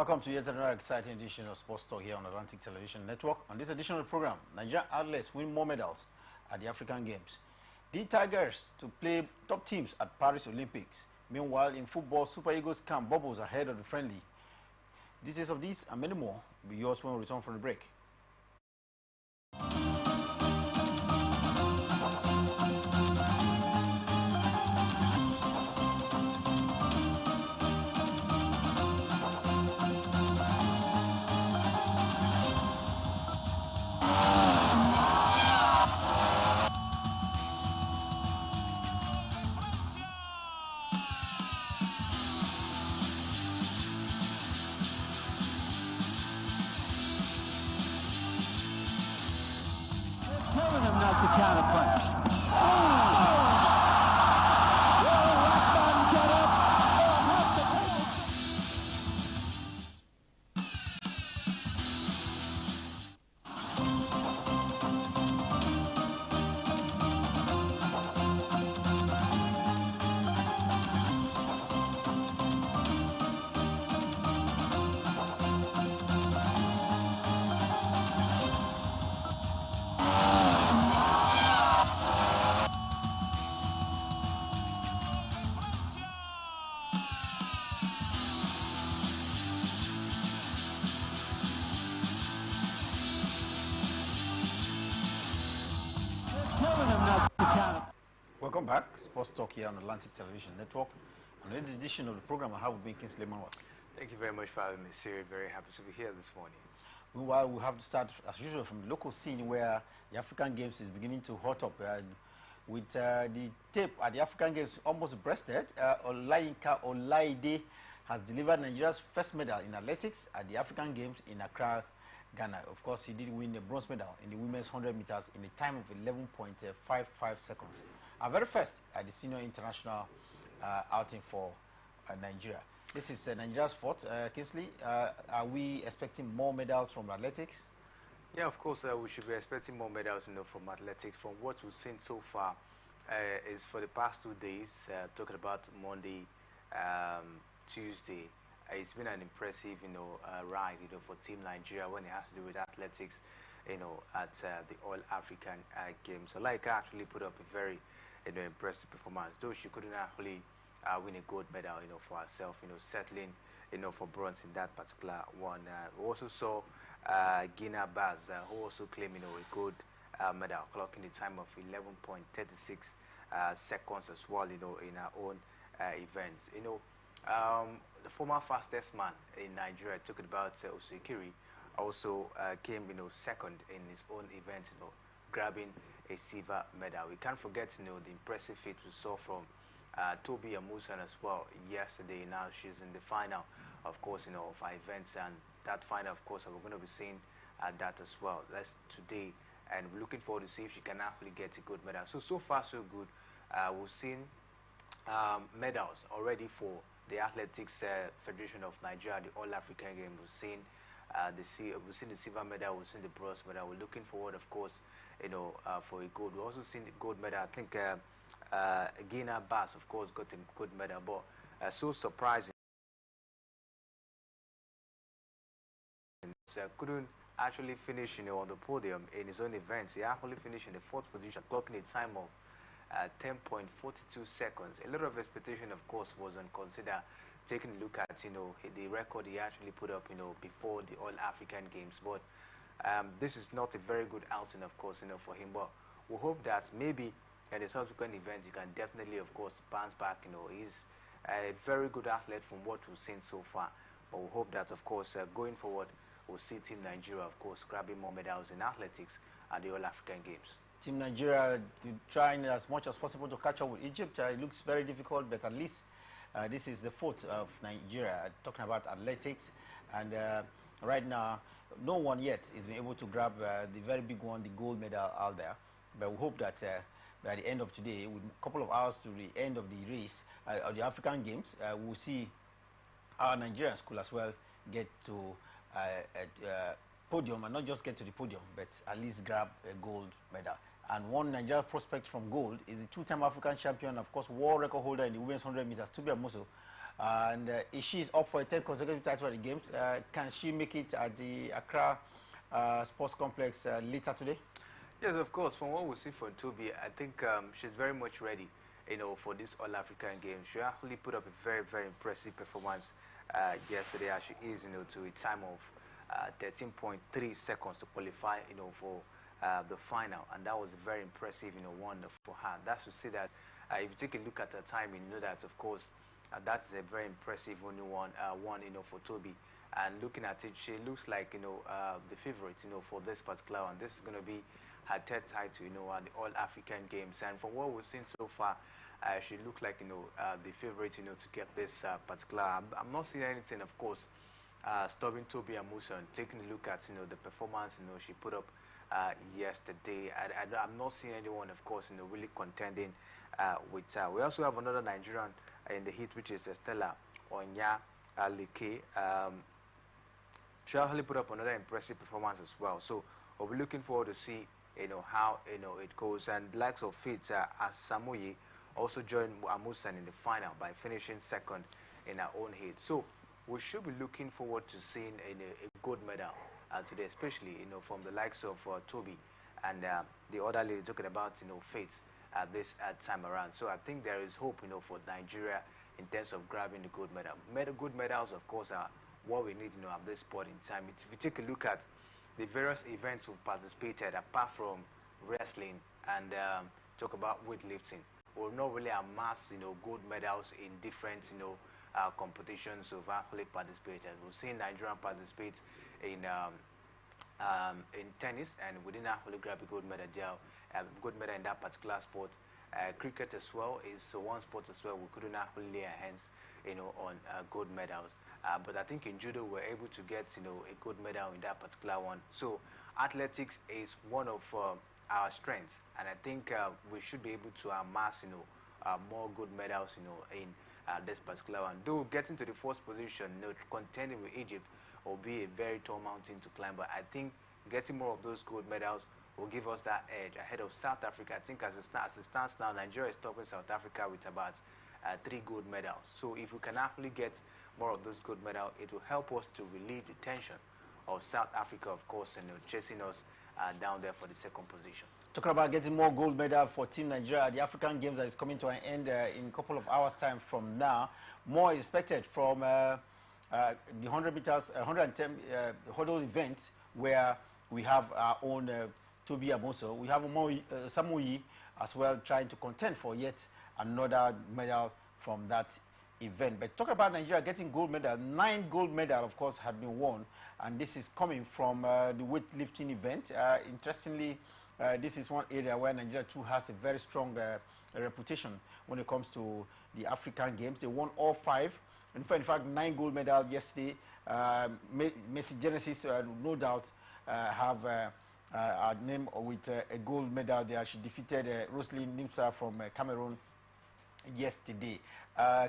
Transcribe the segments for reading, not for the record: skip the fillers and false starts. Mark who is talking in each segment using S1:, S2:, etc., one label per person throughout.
S1: Welcome to yet another exciting edition of Sports Talk here on Atlantic Television Network. On this edition of the program, Nigerian athletes win more medals at the African Games. The Tigers to play top teams at Paris Olympics. Meanwhile, in football, Super Eagles camp bubbles ahead of the friendly. Details of this and many more will be yours when we return from the break.
S2: Telling him not to counterpunch.
S1: Welcome back. Sports Talk here on Atlantic Television Network. On this edition of the program, I have with me Kingsley Manuel.
S3: Thank you very much for having me, Siri. Very happy to be here this morning.
S1: Meanwhile, we have to start, as usual, from the local scene where the African Games is beginning to hot up. With the tape at the African Games almost breasted, Olayinka Olaide has delivered Nigeria's first medal in athletics at the African Games in Accra, Ghana. Of course, he did win a bronze medal in the women's 100 meters in a time of 11.55 seconds. Our very first at the senior international outing for Nigeria. This is Nigeria's fourth. Kingsley, are we expecting more medals from athletics?
S3: Yeah, of course, we should be expecting more medals, from athletics. From what we've seen so far, is for the past 2 days, talking about Monday, Tuesday, it's been an impressive, ride, for Team Nigeria when it has to do with athletics, at the All African Games. So Laika actually put up a very, impressive performance. Though she couldn't actually win a gold medal, for herself, settling, for bronze in that particular one. We also saw Gina Baz, who also claimed, a gold medal, clocking the time of 11.36 seconds as well, in her own events. The former fastest man in Nigeria, talking about Osekiri, also came, second in his own event, grabbing a silver medal. We can't forget, the impressive feat we saw from Toby Amusan as well yesterday. Now she's in the final, of course, of our events, and that final, of course, we're going to be seeing that as well. That's today, and we're looking forward to see if she can actually get a good medal. So far, so good. We've seen medals already for the Athletics Federation of Nigeria, the All African Games. We've seen the silver medal, we've seen the bronze medal. We're looking forward, of course, for a gold. We've also seen the gold medal. I think Gina Bass, of course, got a good medal, but so surprising. Couldn't actually finish, on the podium in his own events. He actually finished in the 4th position, clocking a time of 10.42 seconds. A lot of expectation, of course, was on consider taking a look at, the record he actually put up, before the All African Games. But this is not a very good outing, of course, for him. But we hope that maybe in the subsequent events, he can definitely, of course, bounce back. He's a very good athlete from what we've seen so far. But we hope that, of course, going forward, we'll see Team Nigeria, of course, grabbing more medals in athletics at the All African Games.
S1: Team Nigeria trying as much as possible to catch up with Egypt. It looks very difficult, but at least this is the fourth of Nigeria, talking about athletics. And right now, no one yet is been able to grab the very big one, the gold medal out there. But we hope that by the end of today, with a couple of hours to the end of the race, of the African Games, we'll see our Nigerian school as well get to podium, and not just get to the podium, but at least grab a gold medal. and one Nigeria prospect from gold is the two-time African champion, of course, world record holder in the women's 100 meters, Tobi Amuso. And if she is up for a 10th consecutive title at the games, can she make it at the Accra Sports Complex later today?
S3: Yes, of course. From what we see from Tobi, I think she's very much ready, for this All-African Games. She actually put up a very, very impressive performance yesterday, as she is, to a time of 13.3 seconds to qualify, for the final, and that was a very impressive, one for her. That's to say that if you take a look at her time, you know that, of course, that's a very impressive only one, for Tobi. And looking at it, she looks like, the favorite, for this particular one. This is going to be her third title, at the All-African Games. And from what we've seen so far, she looks like, the favorite, to get this particular. I'm not seeing anything, of course, stopping Tobi Amuso and taking a look at, the performance, she put up yesterday. I'm not seeing anyone, of course, really contending with her. We also have another Nigerian in the heat, which is Stella Onya Alike. She actually put up another impressive performance as well. So we'll be looking forward to see, how it goes. And the likes of Fitz Asamoye also joined Amusan in the final by finishing second in her own heat. So we should be looking forward to seeing a gold medal today, especially from the likes of Tobi and the other lady talking about Fitz this time around. So I think there is hope for Nigeria in terms of grabbing the gold medal. Good medals, of course, are what we need at this point in time. If you take a look at the various events we've participated, apart from wrestling and talk about weightlifting, we've not really amassed gold medals in different competitions we've actually participated. We've seen Nigerian participate in tennis, and we didn't actually grab a gold medal in that particular sport. Cricket as well is one sport as well we couldn't actually lay our hands on gold medals. But I think in judo we're able to get a gold medal in that particular one. So athletics is one of our strengths, and I think we should be able to amass more gold medals in this particular one. Though getting to the first position, contending with Egypt will be a very tall mountain to climb, but I think getting more of those gold medals will give us that edge ahead of South Africa. I think as it stands now, Nigeria is topping South Africa with about 3 gold medals. So if we can actually get more of those gold medals, it will help us to relieve the tension of South Africa, of course, and chasing us down there for the second position.
S1: Talking about getting more gold medal for Team Nigeria at the African Games that is coming to an end in a couple of hours' time from now. More is expected from the 100 meters, 110 hurdle event, where we have our own Tobi Amuso. We have Samoyi as well, trying to contend for yet another medal from that event. But talking about Nigeria getting gold medal, 9 gold medals, of course, have been won, and this is coming from the weightlifting event. Interestingly, this is one area where Nigeria too has a very strong reputation when it comes to the African Games. They won all 5. In fact, 9 gold medals yesterday. Messi Genesis, no doubt, have a name with a gold medal there. She defeated Roselyn Nimsa from Cameroon yesterday.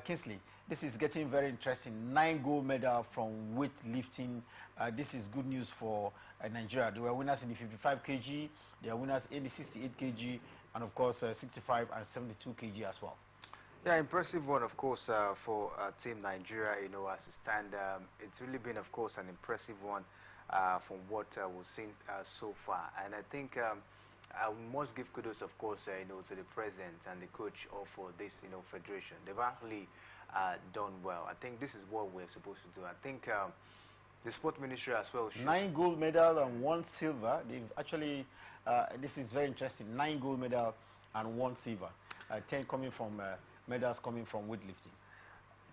S1: Kingsley, this is getting very interesting. 9 gold medals from weightlifting. This is good news for Nigeria. They were winners in the 55 kg. They are winners in the 68 kg, and of course 65 and 72 kg as well.
S3: Yeah, impressive one, of course, for Team Nigeria. As it stands, it's really been, of course, an impressive one from what we've seen so far. And I think we must give kudos, of course, to the president and the coach of this, federation. They've actually done well. I think this is what we're supposed to do. I think the sport ministry as well should.
S1: 9 gold medal and 1 silver. They've actually, this is very interesting. 9 gold medal and 1 silver. 10 coming from medals coming from weightlifting.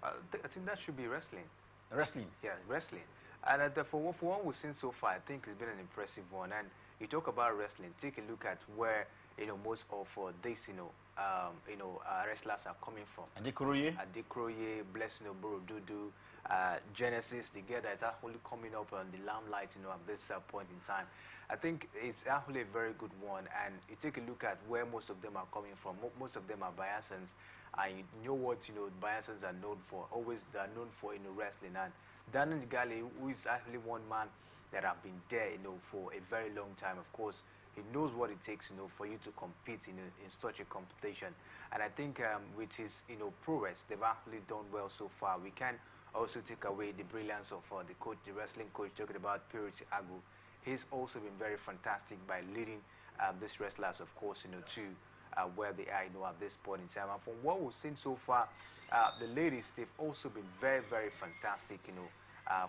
S3: I think that should be wrestling.
S1: Wrestling?
S3: Yeah, wrestling. And for one we've seen so far, I think it's been an impressive one. And you talk about wrestling, take a look at where most of these wrestlers are coming from. Adekroye, Blessing Oborodudu, Genesis, the girl that's actually coming up on the limelight, at this point in time. I think it's actually a very good one. And you take a look at where most of them are coming from. Most of them are Bayelsans. And you know what Bayelsans are known for. Always they are known for wrestling. And Daniel Gali, who is actually one man that have been there, for a very long time. Of course, he knows what it takes, for you to compete in such a competition. And I think with his, prowess, they've actually done well so far. We can also take away the brilliance of the coach, the wrestling coach, talking about Purity Agu. He's also been very fantastic by leading these wrestlers, of course, to where they are, at this point in time. And from what we've seen so far, the ladies, they've also been very, very fantastic,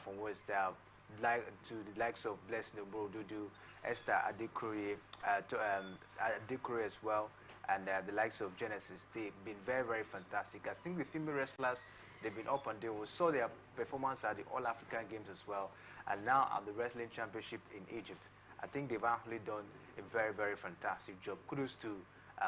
S3: from West to the likes of Blessing Obrodudu, Esther Adekroye, Adekroye as well, and the likes of Genesis. They've been very, very fantastic. I think the female wrestlers, they've been up and down. We saw their performance at the All-African Games as well, and now at the Wrestling Championship in Egypt. I think they've actually done a very, very fantastic job. Kudos to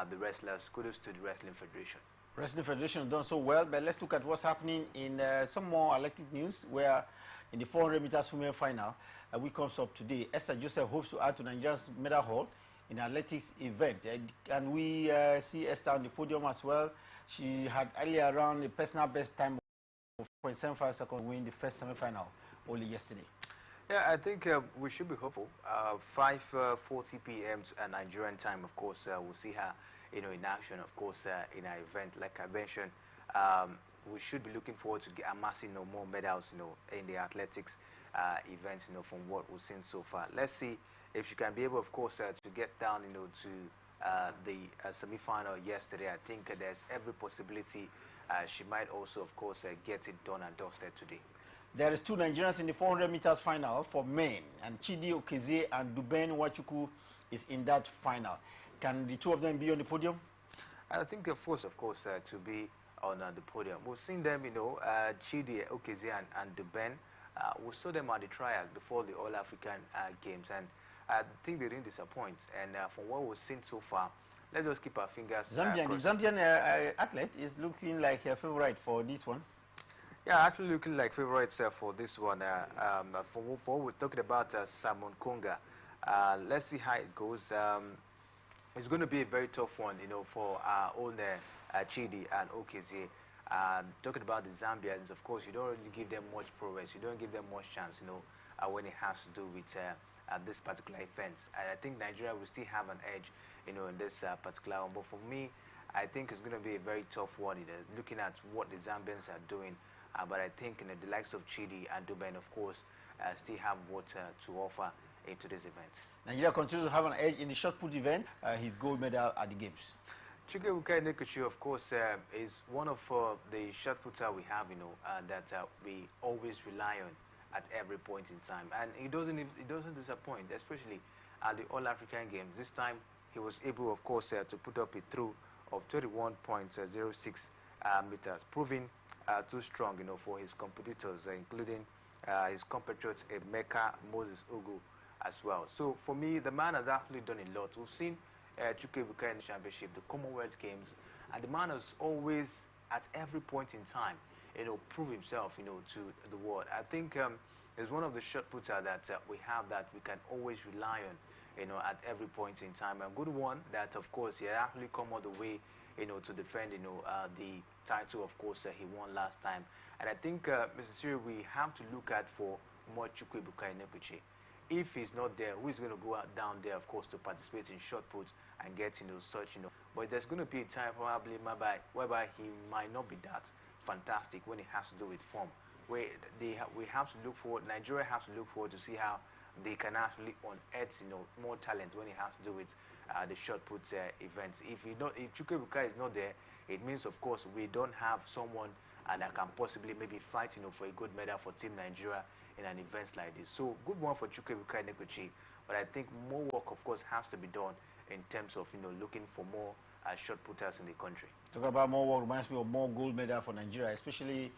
S3: the wrestlers, kudos to the Wrestling Federation.
S1: Wrestling Federation has done so well, but let's look at what's happening in some more athletic news, where in the 400 meters female final, which comes up today, Esther Joseph hopes to add to Nigeria's medal haul in athletics event. And we see Esther on the podium as well. She had earlier around a personal best time of 0.75 seconds to win the first semi-final only yesterday.
S3: Yeah, I think we should be hopeful. 5:40 p.m. Nigerian time, of course, we'll see her, in action, of course, in our event. Like I mentioned, we should be looking forward to amassing, more medals, in the athletics event, from what we've seen so far. Let's see if she can be able, of course, to get down, to the semi-final yesterday. I think there's every possibility she might also, of course, get it done and dusted today.
S1: There is 2 Nigerians in the 400 meters final for men, and Chidi Okeze and Duben Wachuku is in that final. Can the 2 of them be on the podium?
S3: I think the first, of course, to be on the podium. We've seen them, Chidi Okeze and Duben. We saw them at the trials before the All-African Games, and I think they didn't disappoint. And from what we've seen so far, let's just keep our fingers crossed.
S1: The Zambian athlete is looking like a favorite for this one.
S3: Yeah, actually looking like favorites for this one. For we're talking about Simon Konga. Let's see how it goes. It's going to be a very tough one, for our own Chidi and Okeze. Talking about the Zambians, of course, you don't really give them much progress. You don't give them much chance, when it has to do with this particular event. And I think Nigeria will still have an edge, in this particular one. But for me, I think it's going to be a very tough one, looking at what the Zambians are doing. But I think the likes of Chidi and Duben, of course, still have what to offer into this event.
S1: Nigeria continues to have an edge in the shot put event, his gold medal at the Games.
S3: Chukwuebuka Enekuchi, of course, is one of the shot putter we have, that we always rely on at every point in time, and he doesn't disappoint, especially at the All-African Games. This time, he was able, of course, to put up a throw of 31.06 meters, proving too strong, for his competitors, including his compatriots Emeka Moses Ugu as well. So for me, the man has actually done a lot. We've seen Chukwuebuka in the championship, the Commonwealth Games, and the man has always, at every point in time, prove himself, to the world. I think it's one of the shot putter that we have that we can always rely on, at every point in time. A good one that, of course, he actually come all the way, to defend, the title, of course, he won last time. And I think, Mr. Siri, we have to look at for more Chukwuebuka Enekuchi. If he's not there, who is going to go out down there, of course, to participate in shot put and get, such, But there's going to be a time probably whereby he might not be that fantastic when it has to do with form. Where we have to look forward, Nigeria has to look forward to see how they can actually unearth, more talent when it has to do with the shot put events. If Chukwuebuka is not there, it means, of course, we don't have someone that can possibly maybe fight, for a good medal for Team Nigeria in an event like this. So good one for Chukwuebuka Enekuchi, but I think more work, of course, has to be done in terms of looking for more shot putters in the country.
S1: Talking about more work reminds me of more gold medal for Nigeria, especially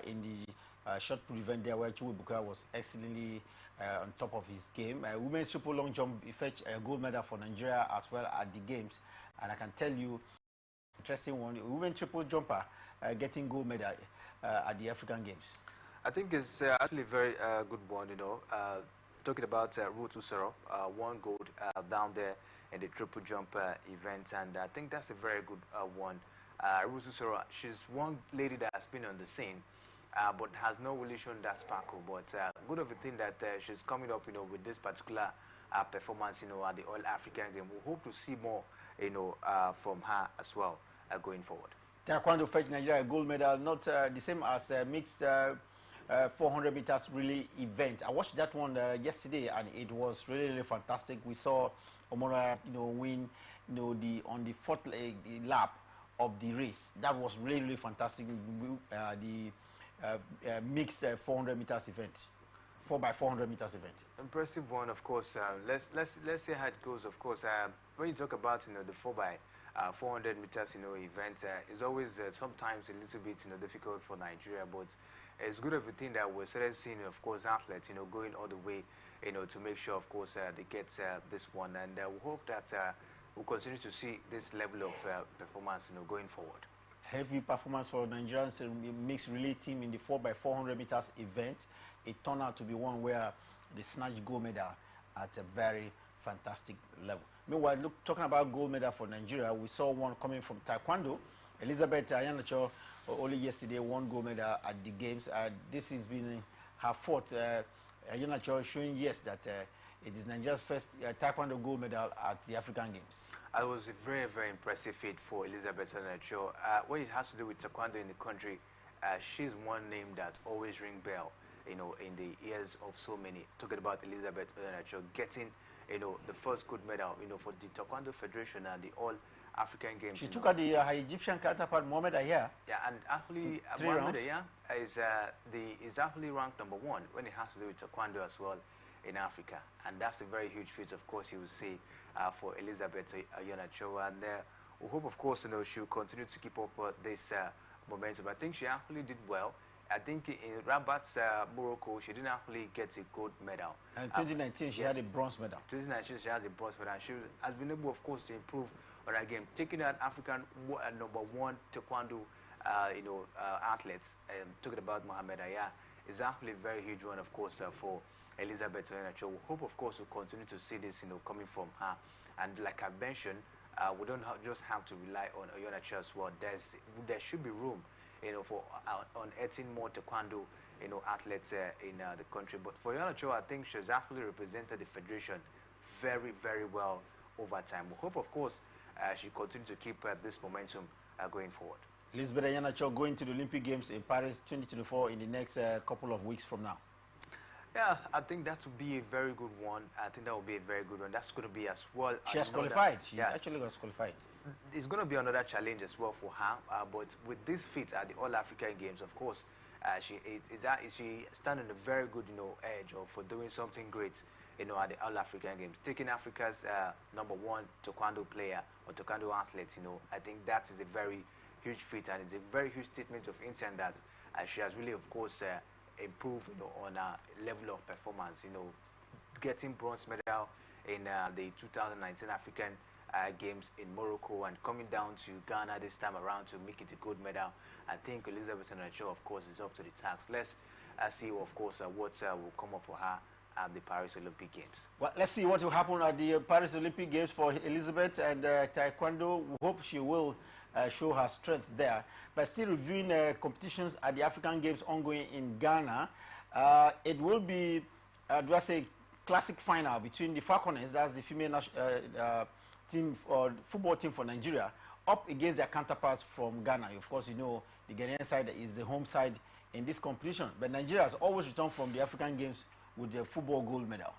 S1: in the shot put event there where Chukwuebuka was excellently on top of his game. Women's triple long jump fetched a gold medal for Nigeria as well at the Games, and I can tell you, interesting one, women triple jumper getting gold medal at the African Games.
S3: I think it's actually a very good one, talking about Ruth Usoro, won gold down there in the triple jump event, and I think that's a very good one. Ruth Usoro, she's one lady that has been on the scene, but has not really shown that sparkle, but good of a thing that she's coming up, with this particular performance, at the All-African game. We hope to see more, from her as well going forward.
S1: Taekwondo fetched Nigeria a gold medal, not the same as mixed 400 meters relay event. I watched that one yesterday, and it was really, really fantastic. We saw Omora, win, on the fourth the lap of the race. That was really, really fantastic. The mixed 400 meters event, 4x400 meters event.
S3: Impressive one, of course. Let's see how it goes. Of course, when you talk about the 4x400 meters event, it's always sometimes a little bit difficult for Nigeria, but it's good of a thing that we're started seeing, of course, athletes going all the way to make sure, of course, they get this one, and we hope that we'll continue to see this level of performance going forward.
S1: Heavy performance for Nigerians mixed relay team in the 4x400 meters event. It turned out to be one where they snatched gold medal at a very fantastic level. Meanwhile, talking about gold medal for Nigeria, we saw one coming from Taekwondo. Elizabeth Ayanacho only yesterday won gold medal at the games. This has been her fourth. Ayanacho showing yes that it is Nigeria's first Taekwondo gold medal at the African Games.
S3: It was a very, very impressive feat for Elizabeth Ayanacho. When it has to do with Taekwondo in the country, she's one name that always rings bell, in the ears of so many. Talking about Elizabeth Ayanacho getting, the first gold medal, for the Taekwondo Federation and the All-African Games.
S1: She took out her Egyptian counterpart, Mohamed Aya.
S3: Yeah, and actually, Mohamed Aya is actually ranked #1 when it has to do with Taekwondo as well in Africa. And that's a very huge feat, of course, you will see for Elizabeth Ayanacho. And we hope, of course, she'll continue to keep up this momentum. I think she actually did well. I think in Rabat, Morocco, she didn't actually get a gold medal.
S1: And 2019, she had a bronze medal.
S3: 2019, she has a bronze medal. She has been able, of course, to improve on her game, taking out African #1 Taekwondo, athletes. Talking about Mohamed Aya is actually a very huge one, of course, for Elizabeth Ayanacho. We hope, of course, we'll continue to see this, coming from her. And like I mentioned, we don't just have to rely on Ayanacho as well. There should be room, for unearthing more Taekwondo, athletes in the country. But for Ayanacho, I think she's actually represented the federation very, very well over time. We hope, of course, she continues to keep this momentum going forward.
S1: Elizabeth Ayanacho going to the Olympic Games in Paris 2024 in the next couple of weeks from now.
S3: Yeah, I think that would be a very good one. I think that will be a very good one. That's going to be as well.
S1: She has qualified. She actually was qualified.
S3: It's going to be another challenge as well for her. But with this feat at the All-African Games, of course, she standing a very good, edge for doing something great, at the All-African Games. Taking Africa's #1 Taekwondo player or Taekwondo athlete, I think that is a very huge feat, and it's a very huge statement of intent that she has really, of course, improved, on a level of performance. Getting bronze medal in the 2019 African Games in Morocco and coming down to Ghana this time around to make it a gold medal. I think Elizabeth Ayanacho, of course, is up to the task. Let's see, of course, what will come up for her at the Paris Olympic Games.
S1: Well, let's see what will happen at the Paris Olympic Games for Elizabeth and Taekwondo. We hope she will show her strength there. But still reviewing competitions at the African Games ongoing in Ghana, it will be, do I say, classic final between the Falconers, that's the female team or football team for Nigeria, up against their counterparts from Ghana. Of course, the Ghanaian side is the home side in this competition. But Nigeria has always returned from the African Games with the football gold medal.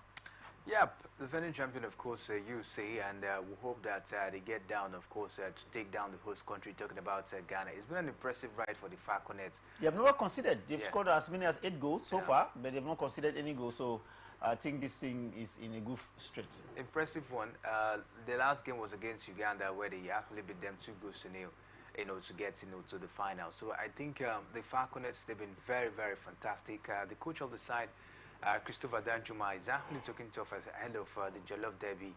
S3: Yep, the defending champion, of course, USA, and we hope that they get down, of course, to take down the host country, talking about Ghana. It's been an impressive ride for the Falconets.
S1: They have never considered. They've scored as many as 8 goals so far, but they've not considered any goals. So I think this thing is in a good stretch. Impressive
S3: one. The last game was against Uganda, where they actually beat them 2 goals to nil, to get to the final. So I think the Falconets, they've been very, very fantastic. The coach of the side, Christopher Danjuma, is actually talking tough at the end of the Jollof Derby,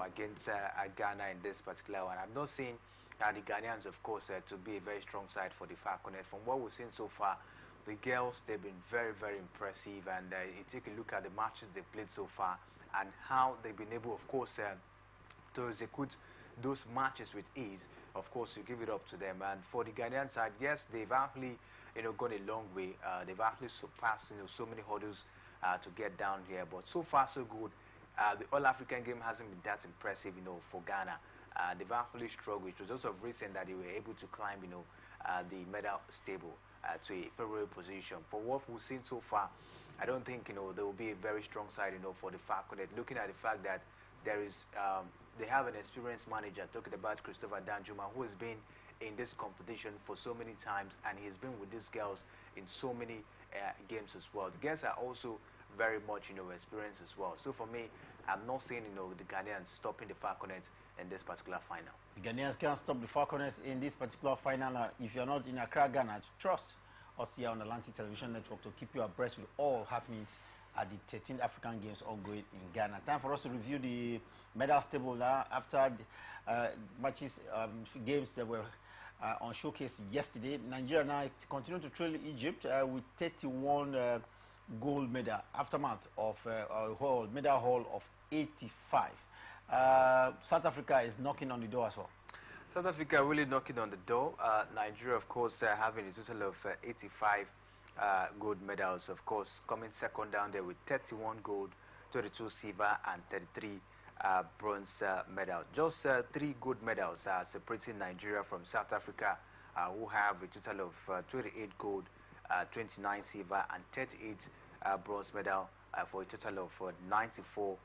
S3: against Ghana in this particular one. I've not seen the Ghanaians, of course, to be a very strong side for the Falconets. From what we've seen so far, the girls, they've been very, very impressive. And you take a look at the matches they've played so far and how they've been able, of course, to execute those matches with ease. Of course, you give it up to them. And for the Ghanaian side, yes, they've actually, gone a long way. They've actually surpassed, so many hurdles to get down here. But so far, so good the All-African game hasn't been that impressive, for Ghana. They've actually struggled. It was also recent that they were able to climb, the medal table to a favorable position. For what we've seen so far, I don't think, there will be a very strong side, for the Falconet. Looking at the fact that there is, they have an experienced manager, talking about Christopher Danjuma, who has been in this competition for so many times, and he's been with these girls in so many games as well. The girls are also very much, experienced as well. So for me, I'm not seeing, the Ghanaians stopping the Falconets in this particular final.
S1: The Ghanaians can't stop the Falconets in this particular final. If you're not in Accra, Ghana, trust us here on Atlantic Television Network to keep you abreast with all happenings at the 13th African Games ongoing in Ghana. Time for us to review the medals table now after the, matches, games that were on showcase yesterday. Nigeria now continue to trail Egypt with 31 gold medal, aftermath of a medal haul of 85. South Africa is knocking on the door as well.
S3: South Africa really knocking on the door. Nigeria, of course, having a total of 85 gold medals, of course, coming second down there with 31 gold, 22 silver, and 33 bronze medals. Just 3 gold medals separating Nigeria from South Africa, who have a total of 28 gold, 29 silver, and 38 bronze medal for a total of 94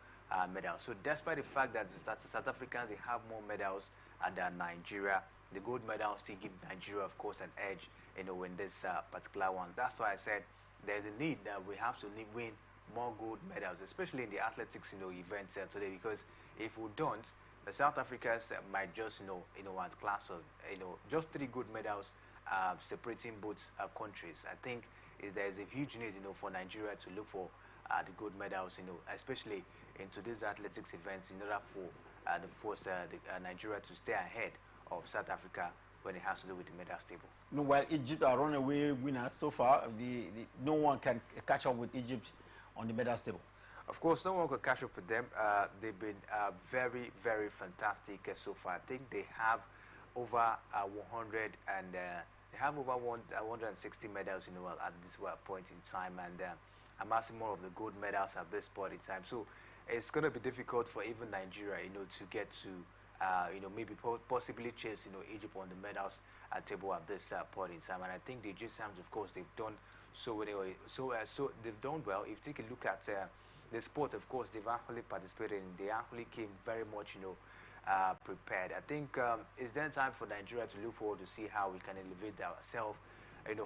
S3: medals. So despite the fact that the South Africans, they have more medals than Nigeria, the gold medals still give Nigeria, of course, an edge, in this particular one. That's why I said there's a need that we have to win more gold medals, especially in the athletics, events today, because if we don't, the South Africans might just, one class of, just 3 gold medals separating both countries. I think there's a huge need, for Nigeria to look for the gold medals, especially in today's athletics events, in order for Nigeria to stay ahead of South Africa when it has to do with the medals table.
S1: While Egypt are runaway winners so far, no one can catch up with Egypt on the medals table.
S3: Of course, no one can catch up with them. They've been very, very fantastic so far. I think they have over 100 and they have over 160 medals at this point in time, and I'm asking more of the gold medals at this point in time. So it's going to be difficult for even Nigeria, to get to, maybe possibly chase, Egypt on the medals table at this point in time. And I think the Egyptians, of course, they've done so anyway. So they've done well. If you take a look at the sport, of course, they've actually participated in. They actually came very much, prepared. I think it's then time for Nigeria to look forward to see how we can elevate ourselves,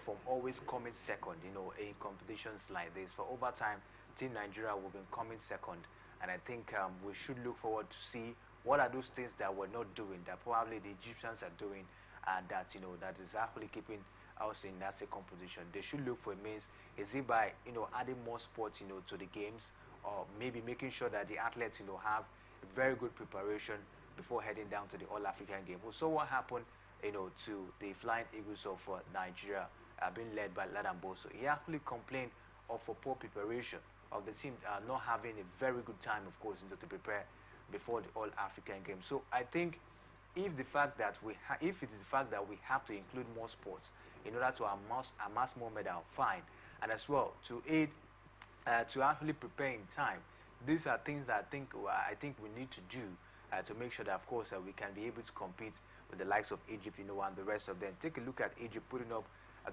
S3: from always coming second, in competitions like this. For over time, Team Nigeria will be coming second. And I think we should look forward to see what are those things that we're not doing, that probably the Egyptians are doing, and that, that is actually keeping us in that second position. They should look for a means. Is it by, adding more sports, to the games, or maybe making sure that the athletes, have very good preparation before heading down to the All-African game. We saw what happened, to the Flying Eagles of Nigeria, being led by Ladambo. So he actually complained of a poor preparation of the team, not having a very good time, of course, to prepare before the All-African game. So I think if the fact that if it is the fact that we have to include more sports in order to amass more medal, fine, and as well to aid to actually prepare in time. These are things that I think we need to do to make sure that, of course, we can be able to compete with the likes of Egypt, and the rest of them. Take a look at Egypt putting up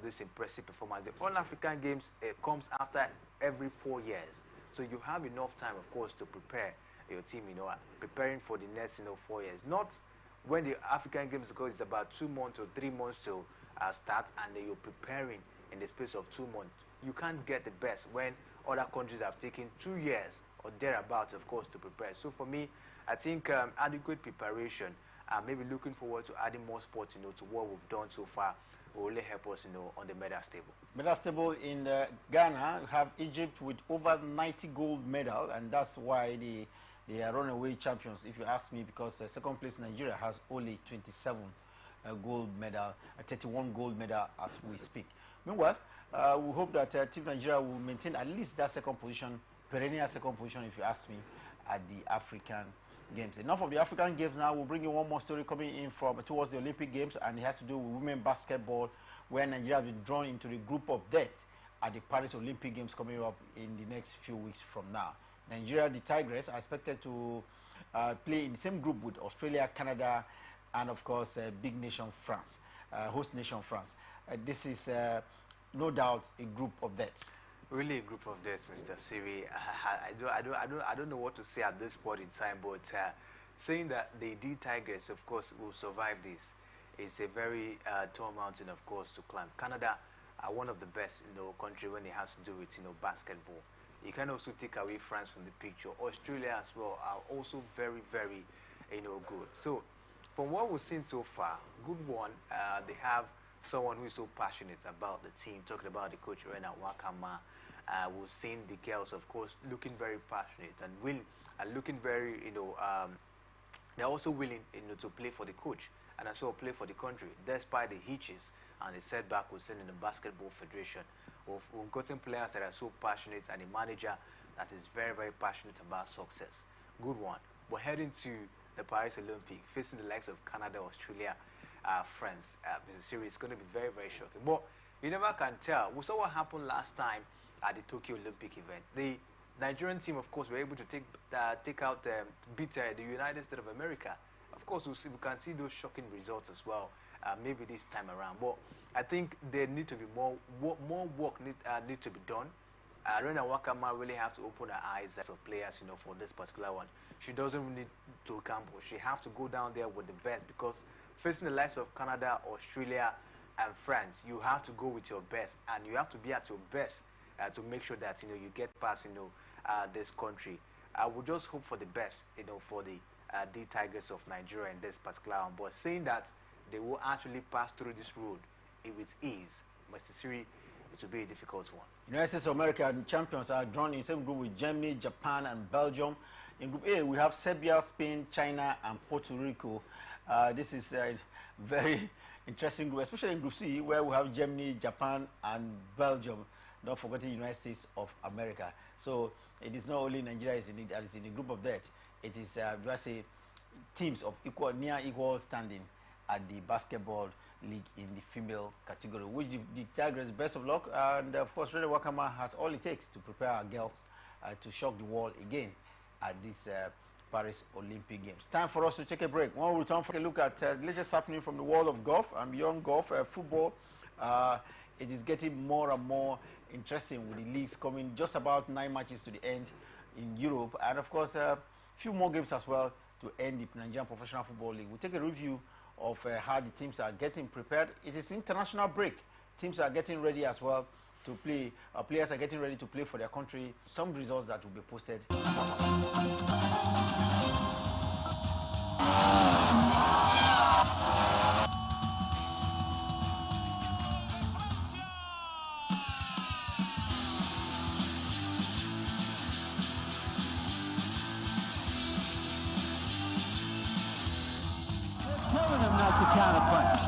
S3: this impressive performance. The All-African Games comes after every 4 years, so you have enough time, of course, to prepare your team. Preparing for the next 4 years. Not when the African Games go, it's about 2 months or 3 months to start, and then you're preparing in the space of 2 months. You can't get the best when other countries have taken 2 years or thereabouts, of course, to prepare. So for me, I think adequate preparation, maybe looking forward to adding more sports, to what we've done so far, will really help us, on the medals table.
S1: Medals table in Ghana, have Egypt with over 90 gold medal, and that's why they are runaway champions, if you ask me, because second place Nigeria has only 27 gold medal, 31 gold medal as we speak. Meanwhile, we hope that Team Nigeria will maintain at least that second position, perennial second position, if you ask me, at the African Games. Enough of the African Games now. We'll bring you one more story coming in from towards the Olympic Games, and it has to do with women basketball, where Nigeria has been drawn into the group of death at the Paris Olympic Games coming up in the next few weeks from now. Nigeria, the Tigers, are expected to play in the same group with Australia, Canada, and of course, big nation France, host nation France. This is no doubt a group of death.
S3: Really a group of death, Mr. Siri. I don't know what to say at this point in time, but saying that the D Tigers, of course, will survive this is a very tall mountain, of course, to climb. Canada are one of the best in the country when it has to do with basketball. You can also take away France from the picture. Australia as well are also very, very good. So from what we've seen so far, good one. They have someone who is so passionate about the team, talking about the coach Rena Wakama. We've seen the girls, of course, looking very passionate and looking very, they're also willing, to play for the coach and also play for the country, despite the hitches and the setback we've seen in the Basketball Federation. We've gotten players that are so passionate and a manager that is very, very passionate about success. Good one. We're heading to the Paris Olympic, facing the likes of Canada, Australia, France. This series is going to be very, very shocking. But you never can tell. We saw what happened last time at the Tokyo Olympic event. The Nigerian team, of course, were able to beat the United States of America. Of course, we can see those shocking results as well, maybe this time around. But I think there need to be more work need to be done. Rena Wakama really has to open her eyes as of players, for this particular one. She doesn't need to gamble. She has to go down there with the best, because facing the likes of Canada, Australia, and France, you have to go with your best, and you have to be at your best to make sure that you get past this country. I would just hope for the best, for the D Tigers of Nigeria in this particular one. But saying that they will actually pass through this road with ease, Mr. Siri, it will be a difficult one.
S1: United States of America champions are drawn in the same group with Germany, Japan, and Belgium. In Group A, we have Serbia, Spain, China, and Puerto Rico. This is a very interesting group, especially in Group C, where we have Germany, Japan, and Belgium. Not forgetting the United States of America. So it is not only Nigeria that is in the group of death. It is, do I say, teams of near equal standing at the basketball league in the female category, which the Tigers, best of luck. And of course, Rene Wakama has all it takes to prepare our girls to shock the world again at this Paris Olympic Games. Time for us to take a break. When we return, for a look at the latest happening from the world of golf and beyond golf, football. It is getting more and more interesting with the leagues coming just about 9 matches to the end in Europe, and of course a few more games as well to end the Nigerian Professional Football League. We'll take a review of how the teams are getting prepared. It is international break. Teams are getting ready as well to play. Players are getting ready to play for their country. Some results that will be posted.
S2: Telling him not to counterpunch.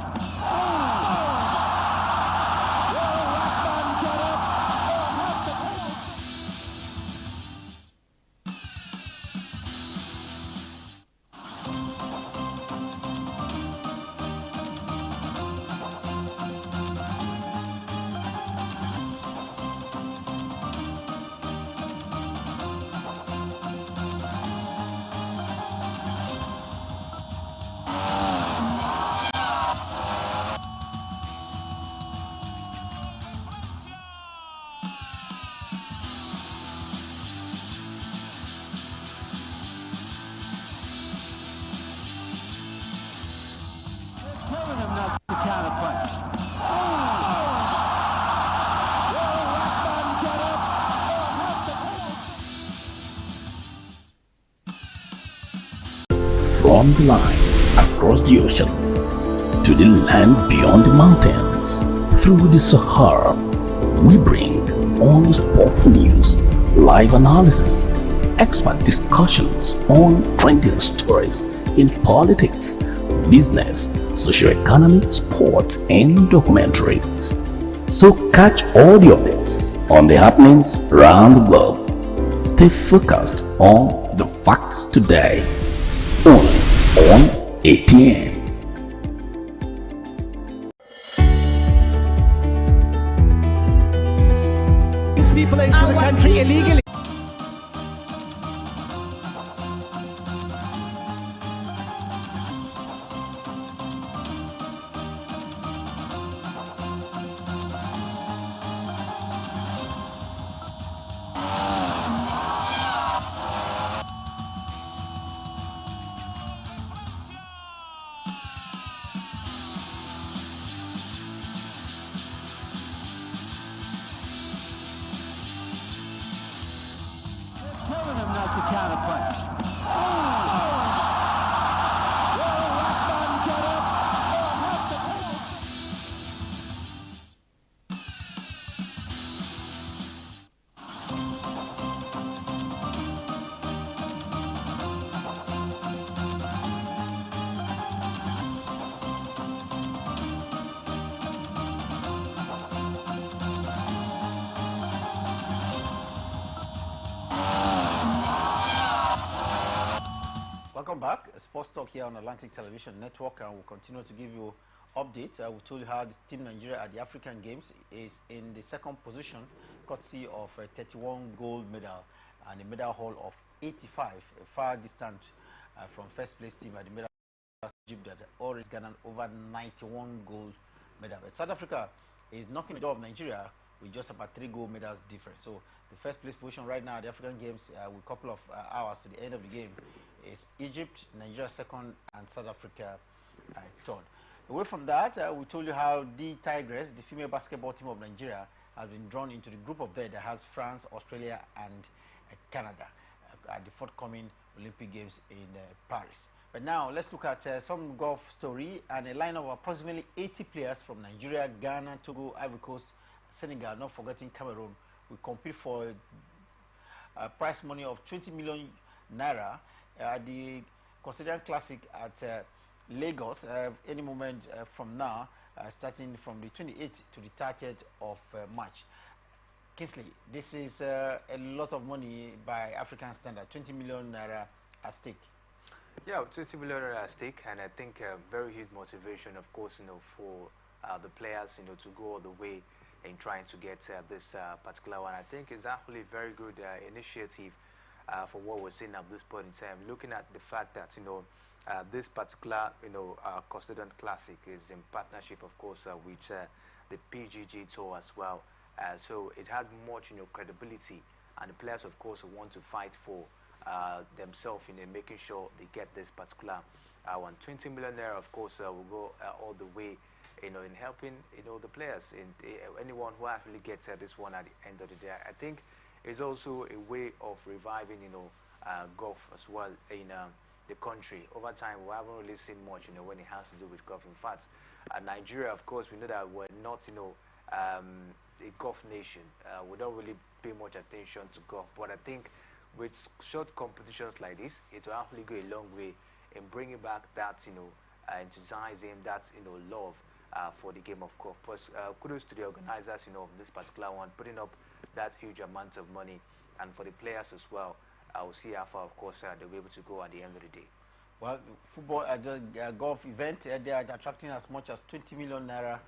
S2: Telling him not to counterpunch.
S4: From the line across the ocean to the land beyond the mountains, through the Sahara, we bring all the sport news, live analysis, expert discussions on trending stories in politics, business, socio-economy, sports, and documentaries. So catch all the updates on the happenings around the globe. Stay focused on the fact today, only on ATN.
S2: People into the country illegally. counterpunch. Will Rockman get up or have to take it?
S1: Welcome back. Sports Talk here on Atlantic Television Network, and we'll continue to give you updates. We told you how this Team Nigeria at the African Games is in the second position, courtesy of a 31 gold medal and a medal haul of 85, far distant from first place team at the medal Egypt that already garnered over 91 gold medal. But South Africa is knocking the door of Nigeria with just about 3 gold medals difference. So the first place position right now at the African Games, with a couple of hours to the end of the game, is Egypt, Nigeria second, and South Africa third. Away from that, we told you how the Tigress, the female basketball team of Nigeria, has been drawn into the group of that has France, Australia, and Canada at the forthcoming Olympic Games in Paris. But now let's look at some golf story and a line of approximately 80 players from Nigeria, Ghana, Togo, Ivory Coast, Senegal, not forgetting Cameroon, will compete for a prize money of 20 million naira at the Considered Classic at Lagos any moment from now, starting from the 28th to the 30th of March. Kingsley, this is a lot of money by African standard, 20 million naira at stake.
S3: Yeah, 20 million naira at stake, and I think very huge motivation, of course, for the players, to go all the way in trying to get this particular one. I think it's actually a very good initiative for what we're seeing at this point in time. Looking at the fact that this particular Considered Classic is in partnership, of course, with the PGG Tour as well. So it had much credibility, and the players, of course, want to fight for themselves in making sure they get this particular one. 20 million naira, of course, will go all the way in helping the players, in anyone who actually gets this one at the end of the day. I think it's also a way of reviving golf as well in the country. Over time, we haven't really seen much when it has to do with golf. In fact, Nigeria, of course, we know that we're not a golf nation. We don't really pay much attention to golf, but I think with short competitions like this, it will actually go a long way in bringing back that enthusiasm, that love for the game of golf. Plus, kudos to the organizers of this particular one, putting up that huge amount of money, and for the players as well. I will see how far, of course, they'll be able to go at the end of the day.
S1: Well, football golf event, they are attracting as much as 20 million naira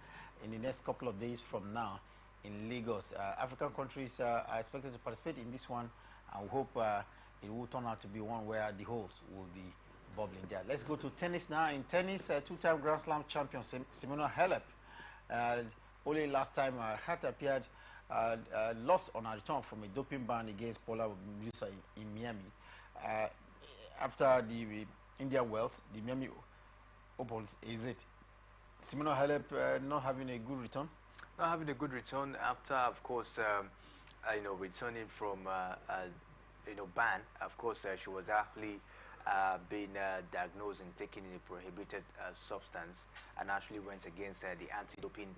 S1: in the next couple of days from now in Lagos. African countries are expected to participate in this one, and we hope it will turn out to be one where the holes will be bubbling there. Let's go to tennis now. In tennis, two-time Grand Slam champion Simona Halep, only last time had appeared, lost on her return from a doping ban against Paula Musa in Miami. After the India Wells, the Miami Open, is it Simona Halep not having a good return?
S3: Not having a good return after, of course, returning from ban. Of course, she was actually being diagnosed and taking a prohibited substance, and actually went against the anti-doping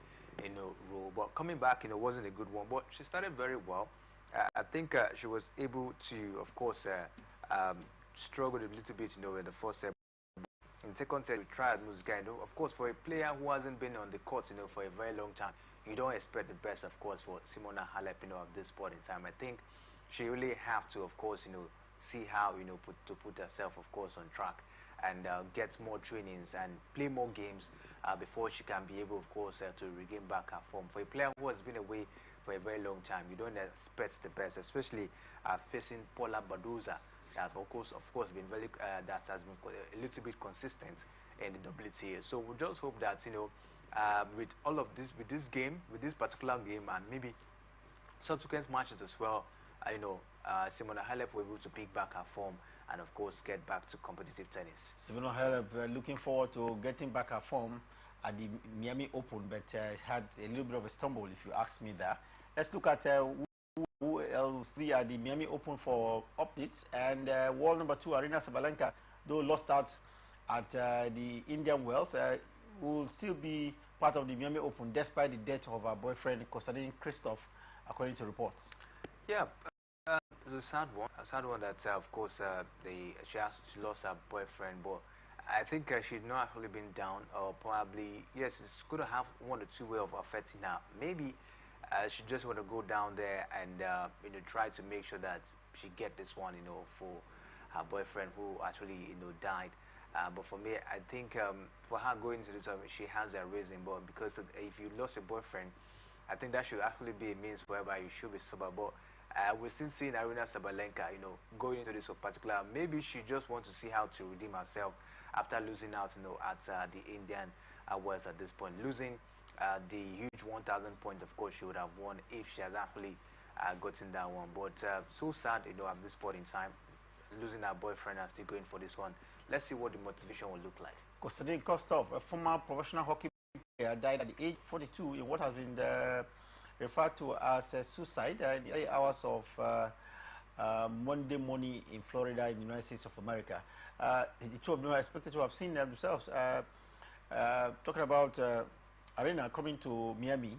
S3: rule. But coming back, wasn't a good one. But she started very well. I think she was able to, of course, struggle a little bit, in the first set. In the second set, we tried Musica. Of course, for a player who hasn't been on the court, for a very long time, you don't expect the best, of course, for Simona Halep, at this point in time. I think she really have to, of course, see how, put herself, of course, on track, and get more trainings and play more games before she can be able, of course, to regain back her form. For a player who has been away for a very long time, you don't expect the best, especially facing Paula Badoza, that of course been very that has been a little bit consistent in the WTA. So we just hope that with all of this, with this particular game, and maybe subsequent matches as well, Simona Halep will be able to pick back her form and, of course, get back to competitive tennis.
S1: Simona Halep looking forward to getting back her form at the Miami Open, but had a little bit of a stumble, if you ask me that. Let's look at who who else at the Miami Open for updates. And world number 2, Arena Sabalenka, though lost out at the Indian Wells, will still be part of the Miami Open despite the death of her boyfriend Konstantin Christoph, according to reports.
S3: Yeah, it's a sad one that, of course, she lost her boyfriend, but I think she's not actually been down, or probably, yes, it's going to have one or two way of affecting her. Maybe she just want to go down there and try to make sure that she get this one, for her boyfriend who actually died. But for me, I think for her going to this, she has a reason. But because if you lost a boyfriend, I think that should actually be a means whereby you should be sober. But we're still seeing Arina Sabalenka, going into this particular. Maybe she just wants to see how to redeem herself after losing out, at the Indian Wells at this point. Losing the huge 1,000 points, of course, she would have won if she has actually gotten that one. But so sad, at this point in time, losing her boyfriend and still going for this one. Let's see what the motivation will look like.
S1: Konstantin Kostov, a former professional hockey player, died at the age 42 in what has been referred to as suicide in the early hours of Monday morning in Florida, in the United States of America. The two of them are expected to have seen themselves. Talking about Arena coming to Miami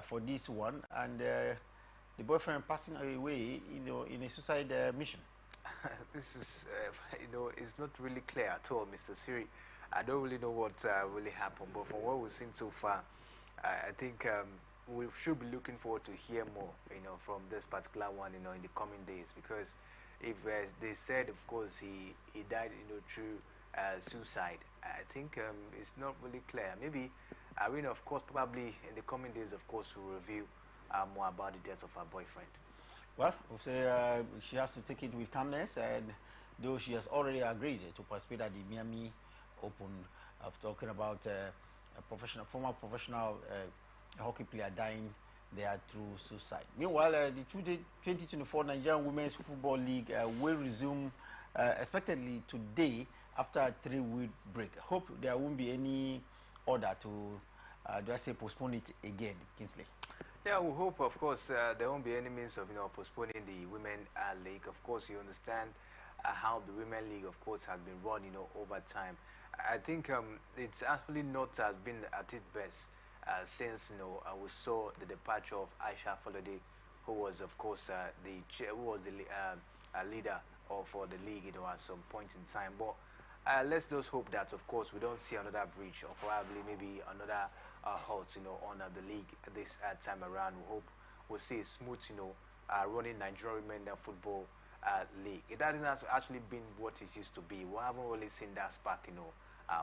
S1: for this one, and the boyfriend passing away, in a suicide mission.
S3: This is, it's not really clear at all, Mr. Siri. I don't really know what really happened, but from what we've seen so far, I think we should be looking forward to hear more, from this particular one, in the coming days. Because if they said, of course, he died, through suicide, I think it's not really clear. Maybe Arena, of course, probably in the coming days, of course, will reveal more about the death of her boyfriend.
S1: Well, we'll say she has to take it with calmness, and though she has already agreed to participate at the Miami Open, of talking about a former professional hockey player dying there through suicide. Meanwhile, the 2024 Nigerian Women's Football League will resume expectedly today after a 3-week break. Hope there won't be any order to, do I say, postpone it again, Kingsley?
S3: Yeah, we hope, of course, there won't be any means of, postponing the Women League. Of course, you understand how the Women League, of course, has been run, over time. I think it's actually not has been at its best since, we saw the departure of Aisha Folade, who was, of course, the leader for the league, at some point in time. But let's just hope that, of course, we don't see another breach, or probably maybe another halt, on the league this time around. We hope we'll see a smooth, running Nigerian Women Football League. It hasn't actually been what it used to be. We haven't really seen that spark,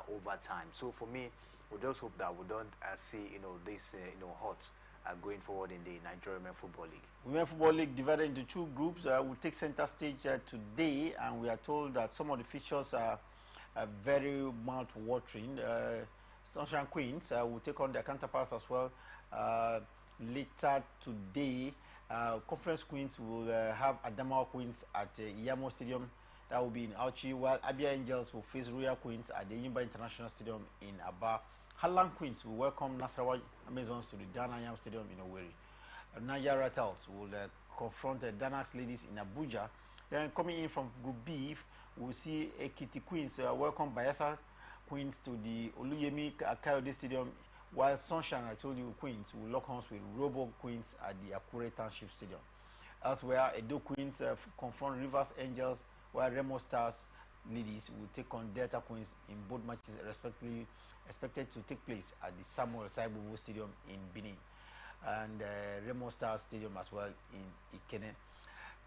S3: over time. So for me, we just hope that we don't see, this, halts going forward in the Nigerian Women Football League.
S1: Women Football League divided into 2 groups will take center stage today, and we are told that some of the features are very mouth-watering. Sunshine Queens will take on their counterparts as well later today. Conference Queens will have Adamawa Queens at Iyamo Stadium. That will be in Auchi, while Abia Angels will face Royal Queens at the Yimba International Stadium in Aba. Harlan Queens will welcome Nasarawa Amazons to the Danayam Stadium in Owerri. Niger Rattles will confront the Danax Ladies in Abuja. Then coming in from Group B, we'll see Ekiti Queens welcome Bayelsa Queens to the Oluyemi Kayode Stadium, while Sunshine, I told you, Queens will lock horns with Robo Queens at the Akure Township Stadium. Elsewhere, Edo Queens confront Rivers Angels, while Remo Stars Ladies will take on Delta Queens in both matches, respectively, expected to take place at the Samuel Saibubu Stadium in Benin, and Remo Stars Stadium as well in Ikene.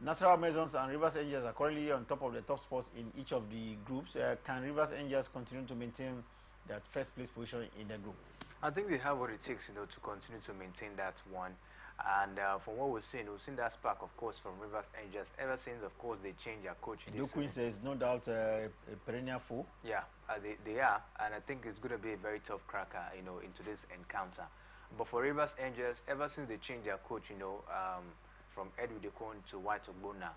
S1: Nasarawa Amazons and Rivers Angels are currently on top of the top spots in each of the groups. Can Rivers Angels continue to maintain that first place position in the group?
S3: I think they have what it takes, to continue to maintain that one. And from what we've seen that spark, of course, from Rivers Angels ever since, of course, they changed their coach.
S1: The Queens is no doubt a perennial foe.
S3: Yeah, they are, and I think it's going to be a very tough cracker, into this encounter. But for Rivers Angels, ever since they changed their coach, from Edwin Dekon to White Ogbonna,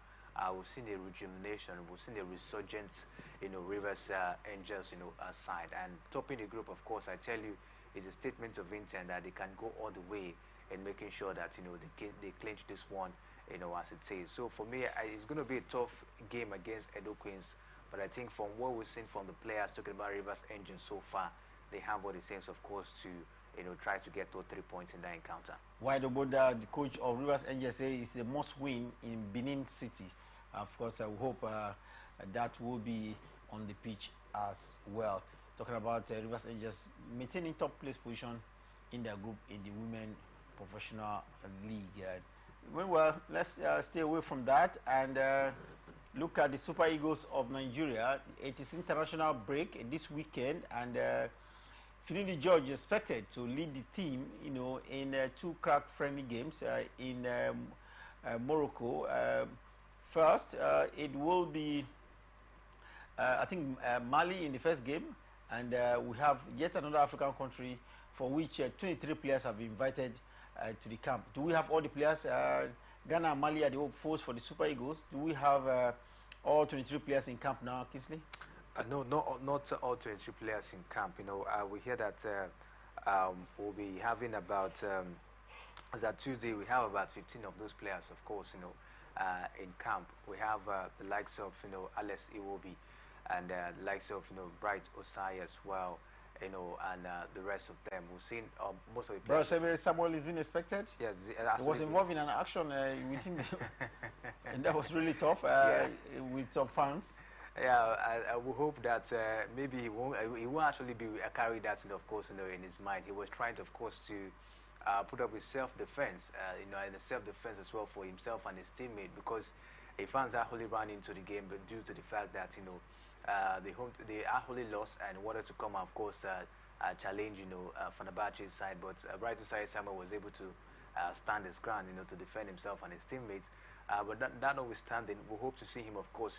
S3: we've seen a rejuvenation, we've seen a resurgence, Rivers Angels, side. And topping the group, of course, I tell you, is a statement of intent that they can go all the way in making sure that, they clinch this one as it says. So for me, it's going to be a tough game against Edo Queens. But I think from what we've seen from the players talking about Rivers Engine so far, they have what it takes, of course, to try to get those 3 points in that encounter.
S1: Why the coach of Rivers Angels say it's a must win in Benin City. Of course, I hope that will be on the pitch as well. Talking about Rivers Angels maintaining top place position in their group in the Women Professional League. Well, let's stay away from that and look at the Super Eagles of Nigeria. It is international break this weekend, and Finidi George is expected to lead the team, in 2 crack-friendly games in Morocco. First, it will be, I think, Mali in the first game, and we have yet another African country for which 23 players have been invited to the camp. Do we have all the players? Ghana and Mali are the hopefuls for the Super Eagles. Do we have all 23 players in camp now, Kingsley?
S3: No, not all 23 players in camp. We hear that we'll be having about, as at Tuesday, we have about 15 of those players, of course, in camp. We have the likes of, Alex Iwobi and the likes of, Bright Osai as well, and the rest of them. We've seen most of the players.
S1: Bro, Samuel is being expected?
S3: Yes.
S1: He was involved in an action within and that was really tough with some fans.
S3: Yeah, I will hope that maybe he won't actually be carry that, of course, in his mind. He was trying to, of course, to put up with self-defense, and the self-defense as well for himself and his teammate, because a fans actually ran into the game, but due to the fact that they actually lost and wanted to come, of course, challenge, Fenerbahce's side, but Bright Osai Samuel was able to stand his ground, to defend himself and his teammates. But that notwithstanding, we hope to see him, of course,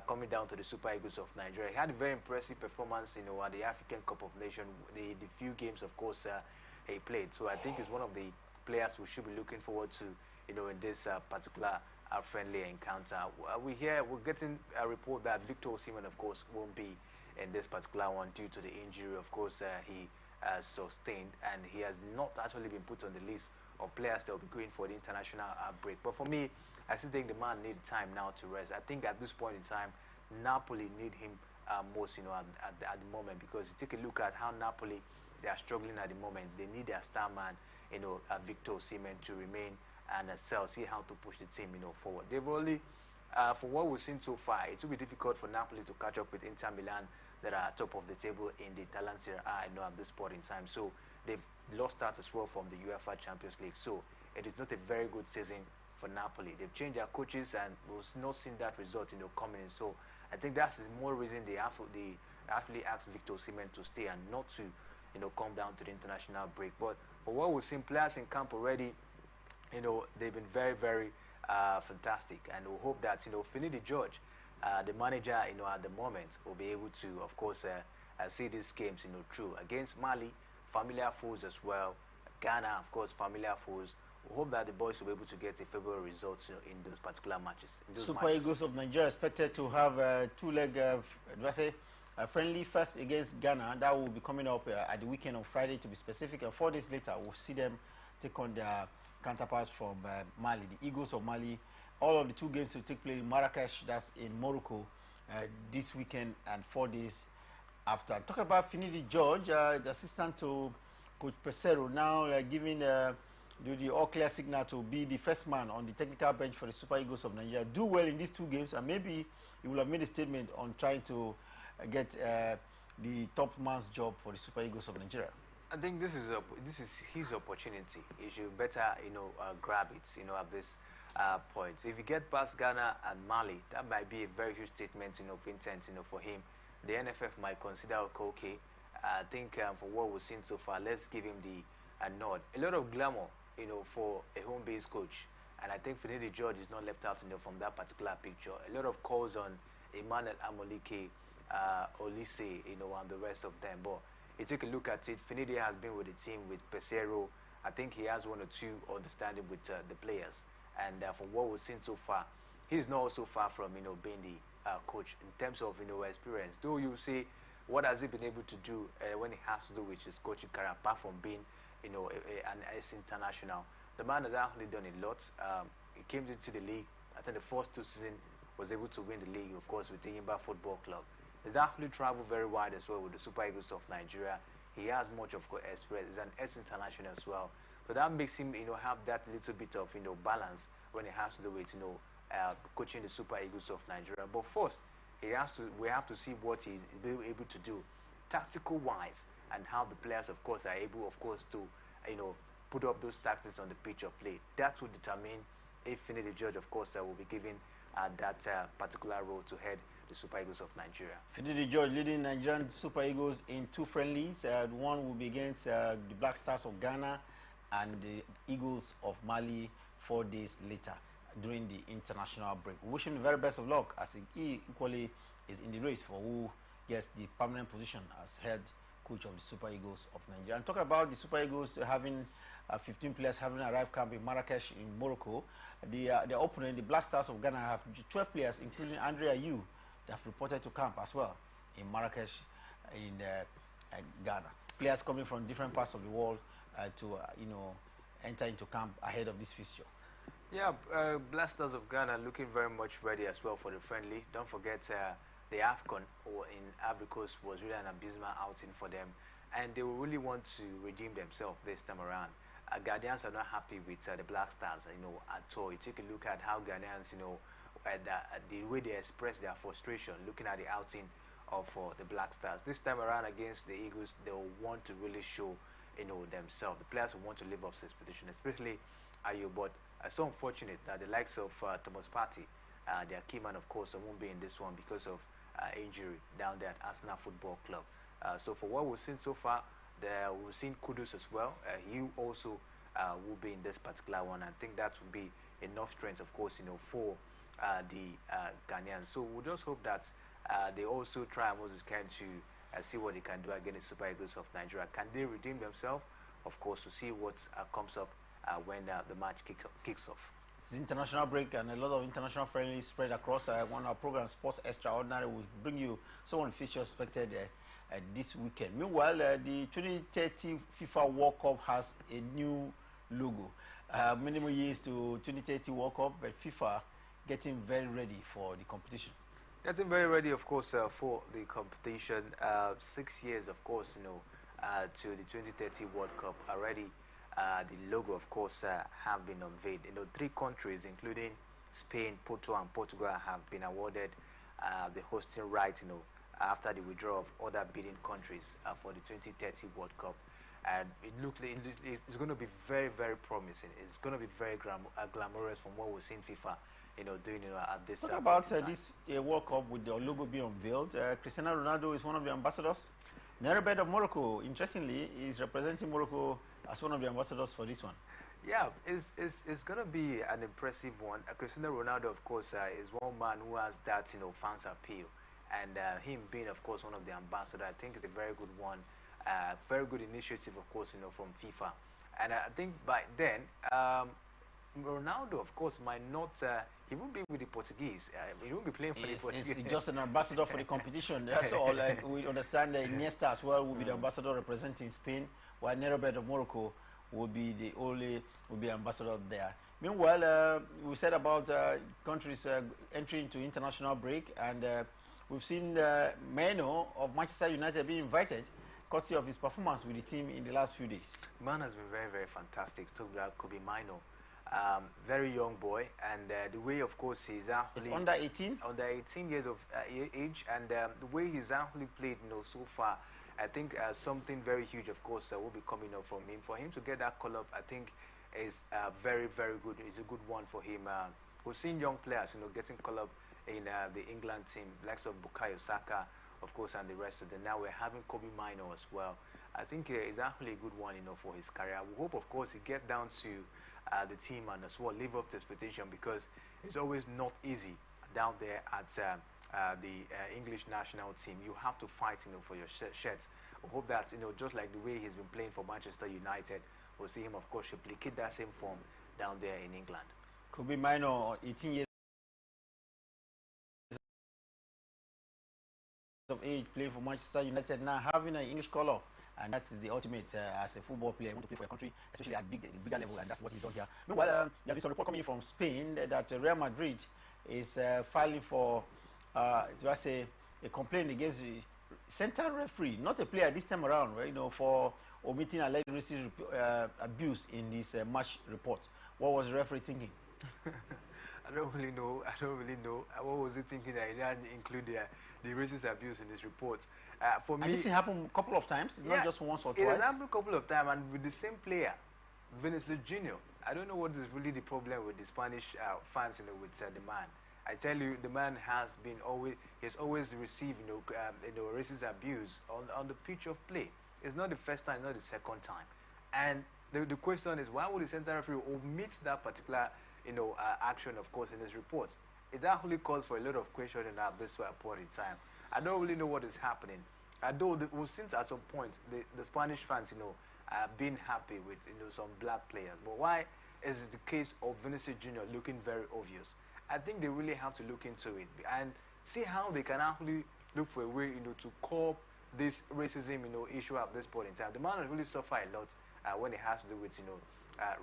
S3: coming down to the Super Eagles of Nigeria. He had a very impressive performance, at the African Cup of Nations, the few games, of course, he played. So I think he's one of the players we should be looking forward to, in this particular friendly encounter. We're getting a report that Victor Osimhen, of course, won't be in this particular one due to the injury, of course, he sustained, and he has not actually been put on the list of players that will be going for the international break. But for me, I still think the man needs time now to rest. I think at this point in time, Napoli need him most, at the moment, because you take a look at how Napoli, they are struggling at the moment. They need their star man, Victor Osimhen, to remain and see how to push the team, forward. They've only, for what we've seen so far, it will be difficult for Napoli to catch up with Inter Milan that are top of the table in the Italian Serie A, at this point in time. So they've lost out as well from the UEFA Champions League. So it is not a very good season for Napoli. They've changed their coaches, and we've not seen that result, coming in. So I think that's the more reason they actually asked Victor Osimhen to stay and not to, come down to the international break. But for what we've seen, players in camp already, they've been very, very fantastic, and we hope that, Finidi George, the manager, at the moment, will be able to, of course, see these games, through. Against Mali, familiar foes as well. Ghana, of course, familiar foes. We hope that the boys will be able to get a favorable result, in those particular matches.
S1: Super Eagles of Nigeria expected to have a friendly first against Ghana. That will be coming up at the weekend on Friday, to be specific. And 4 days later, we'll see them take on their counterparts from Mali, the Eagles of Mali. All of the 2 games will take place in Marrakesh, that's in Morocco, this weekend and 4 days after. Talking about Finidi George, the assistant to Coach Pesero, now giving the all-clear signal to be the first man on the technical bench for the Super Eagles of Nigeria. Do well in these 2 games, and maybe he will have made a statement on trying to get the top man's job for the Super Eagles of Nigeria.
S3: I think this is his opportunity. He should better, grab it, at this point. If you get past Ghana and Mali, that might be a very huge statement, of intent, for him. The NFF might consider, okay, I think for what we've seen so far, let's give him the nod. A lot of glamour, for a home-based coach, and I think Finidi George is not left out, from that particular picture. A lot of calls on Emmanuel Amolike, Olise, and the rest of them. But you take a look at it, Finidi has been with the team with Pesero. I think he has 1 or 2 understanding with the players. And from what we've seen so far, he's not also far from, being the coach in terms of, experience. Though you say, what has he been able to do when it has to do with his coaching career, apart from being, an ex-international? The man has actually done a lot. he came into the league. I think the first 2 seasons was able to win the league, of course, with the Imba Football Club. He's actually traveled very wide as well with the Super Eagles of Nigeria. He has much of course experience. He's an ex-international as well. So that makes him, have that little bit of, balance when it has to do with, coaching the Super Eagles of Nigeria. But first, we have to see what he's able to do, tactical wise, and how the players, of course, are able, of course, to, put up those tactics on the pitch of play. That will determine if Finidi George, of course, will be given that particular role to head the Super Eagles of Nigeria.
S1: Finidi George leading Nigerian Super Eagles in 2 friendlies. One will be against the Black Stars of Ghana and the Eagles of Mali 4 days later during the international break. We wish him the very best of luck, as he equally is in the race for who gets the permanent position as head coach of the Super Eagles of Nigeria. And talking about the Super Eagles having 15 players having arrived camp in Marrakesh in Morocco, the opponent, the Black Stars of Ghana, have 12 players, including Andrea Yu, that have reported to camp as well in Marrakesh in Ghana. Players coming from different parts of the world to enter into camp ahead of this fixture.
S3: Yeah, Black Stars of Ghana looking very much ready as well for the friendly. Don't forget the AFCON or in Ivory Coast was really an abysmal outing for them, and they will really want to redeem themselves this time around. Ghanaians are not happy with the Black Stars, at all. You take a look at how Ghanaians, the way they express their frustration looking at the outing of the Black Stars. This time around against the Eagles, they will want to really show, themselves. The players will want to live up to this position, especially Ayo. But so unfortunate that the likes of Thomas Partey, their key man, of course, won't be in this one because of injury down there at Arsenal Football Club. So for what we've seen so far, we've seen Kudus as well. He also will be in this particular one. I think that will be enough strength, of course, for the Ghanaians. So we'll just hope that they also try as much as can to see what they can do against the Super Eagles of Nigeria. Can they redeem themselves? Of course, to see what comes up when the match kicks off.
S1: It's the international break and a lot of international friendlies spread across one of our programs, Sports Extraordinary, will bring you some of the features expected this weekend. Meanwhile, the 2030 FIFA World Cup has a new logo. Many more years to 2030 World Cup, but FIFA getting very ready for the competition.
S3: Getting very ready, of course, for the competition. 6 years, of course, to the 2030 World Cup already. The logo, of course, have been unveiled. 3 countries, including Spain, Portugal, have been awarded the hosting rights, after the withdrawal of other bidding countries for the 2030 World Cup. And it's going to be very, very promising. It's going to be very glamorous from what we've seen FIFA, doing at this.
S1: Talk about this World Cup with the logo being unveiled. Cristiano Ronaldo is one of the ambassadors. Nerebed of Morocco, interestingly, is representing Morocco as one of the ambassadors for this one.
S3: Yeah, it's going to be an impressive one. Cristiano Ronaldo, of course, is one man who has that, fans appeal. And him being, of course, one of the ambassadors, I think is a very good one. Very good initiative, of course, from FIFA. And I think by then, Ronaldo, of course, might not, he won't be with the Portuguese. He won't be playing for the Portuguese.
S1: He's just an ambassador for the competition. That's all. We understand that Iniesta as well will be the ambassador representing Spain, while Nerebed of Morocco will be ambassador there. Meanwhile, we said about countries entering into international break, and we've seen Meno of Manchester United being invited, courtesy of his performance with the team in the last few days.
S3: Man has been very, very fantastic. Talk about Kobe Mino. Very young boy, and the way, of course, he's actually
S1: under 18
S3: years of age, and the way he's actually played, so far, I think something very huge, of course, will be coming up from him. For him to get that call up, I think is very, very good. It's a good one for him. We've seen young players, getting call up in the England team, likes of Bukayo Saka, of course, and the rest of them. Now we're having Kobe Mino as well. I think it's actually a good one, for his career. We hope, of course, he get down to the team and as well live up to expectation, because it's always not easy down there at the English national team. You have to fight, for your shirts. We hope that, just like the way he's been playing for Manchester United, we'll see him, of course, replicate that same form down there in England.
S1: Kobe Mino, 18 years of age, playing for Manchester United, now having an English call-up and that is the ultimate as a football player. You want to play for your country, especially at bigger level, and that's what he's done here. Meanwhile, there's been some report coming from Spain that Real Madrid is filing for, do I say, a complaint against the central referee, not a player this time around, right, for omitting alleged racist abuse in this match report. What was the referee thinking?
S3: I don't really know. What was he thinking that he didn't include the racist abuse in his report? For me,
S1: and this happened a couple of times, not just once or twice.
S3: It happened a couple of times, and with the same player, Vinicius Junior. I don't know what is really the problem with the Spanish fans, with the man. I tell you, the man has always received, racist abuse on the pitch of play. It's not the first time, not the second time. And the question is, why would the central referee omit that particular, action, of course, in his reports? It actually calls for a lot of questions at this point in time. I don't really know what is happening. Although since at some point the Spanish fans, being happy with some black players, but why is it the case of Vinicius Junior looking very obvious? I think they really have to look into it and see how they can actually look for a way, to curb this racism, issue at this point in time. The man has really suffered a lot when it has to do with,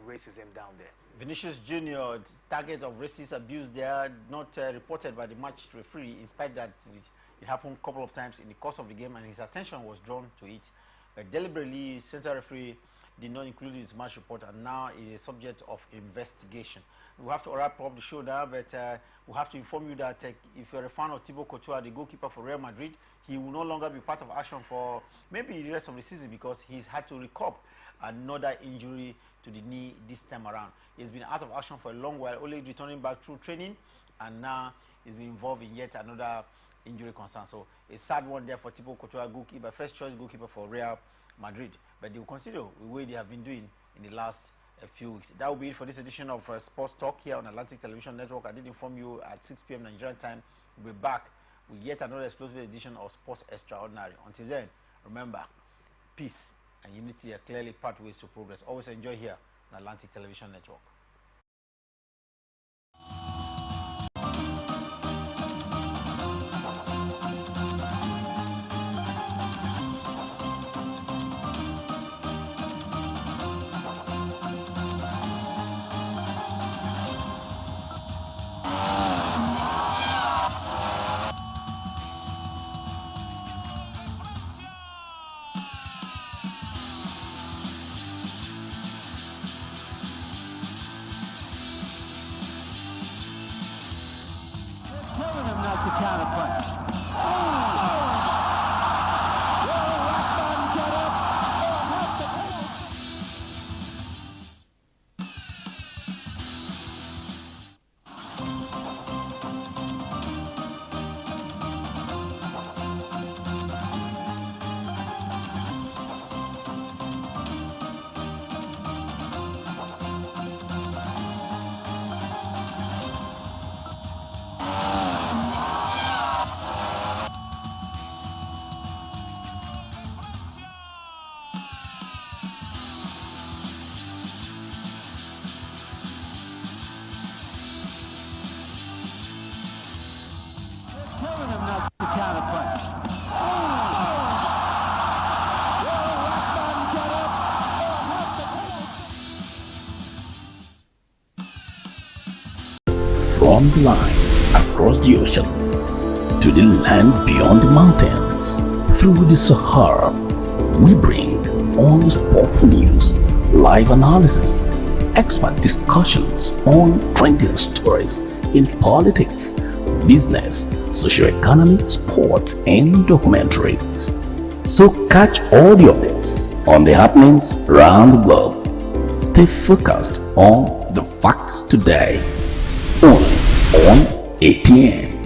S3: racism down there.
S1: Vinicius Junior, target of racist abuse, they are not reported by the match referee, in spite that it happened a couple of times in the course of the game, and his attention was drawn to it. But deliberately, central referee did not include his match report, and now is a subject of investigation. We have to wrap up the show now, but we have to inform you that if you're a fan of Thibaut Courtois, the goalkeeper for Real Madrid, he will no longer be part of action for maybe the rest of the season, because he's had to recover another injury to the knee this time around. He's been out of action for a long while, only returning back through training, and now he's been involved in yet another injury concern. So a sad one there for Thibaut Courtois, goalkeeper, first choice goalkeeper for Real Madrid. But they will continue the way they have been doing in the last few weeks. That will be it for this edition of Sports Talk here on Atlantic Television Network. I did inform you at 6 p.m. Nigerian time. We'll be back with yet another explosive edition of Sports Extraordinary. Until then, remember, peace and unity are clearly pathways to progress. Always enjoy here on Atlantic Television Network.
S2: Telling him not to counterpunch. Telling him not to counterpunch.
S4: From the line across the ocean to the land beyond the mountains, through the Sahara, we bring all sport news, live analysis, expert discussions on trending stories in politics, business, socio-economy, sports, and documentaries. So catch all the updates on the happenings around the globe. Stay focused on the fact today, only on ATN.